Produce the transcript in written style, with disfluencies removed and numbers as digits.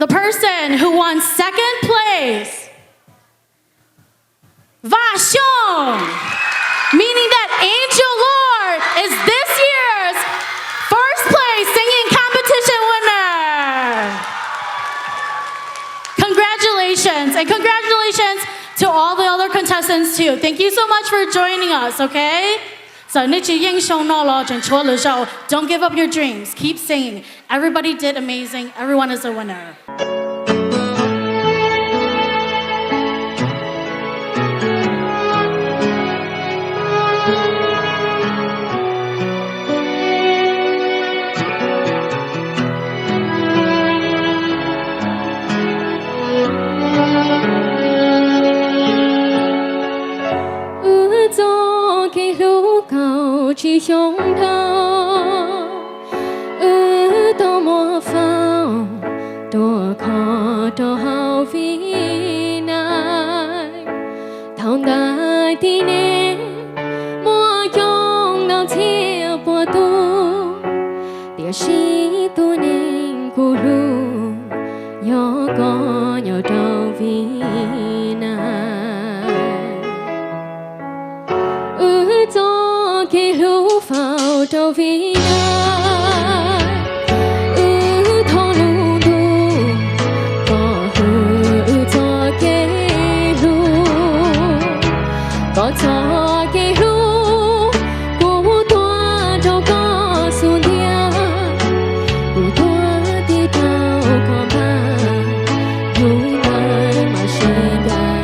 the person who won second place, XIONG, meaning that Angel Lor is this year's first place singing competition winner. Congratulations, and congratulations to all the other contestants too. Thank you so much for joining us, okay? So, don't give up your dreams. Keep singing. Everybody did amazing. Everyone is a winner. Chỉ không thao tao mua phao tua khó cho hao vì này thằng đại thì nè mua trong nào chia bùa tu địa sĩ tu nên cù lu nhỏ có nhỏ trâu vì này khi lưu vào trâu vì ai thong lưu du có hư cho cái lưu có cho cái lưu của tua trâu có xuân dia của tua đi trâu có ba lưu nơi mà sẽ đại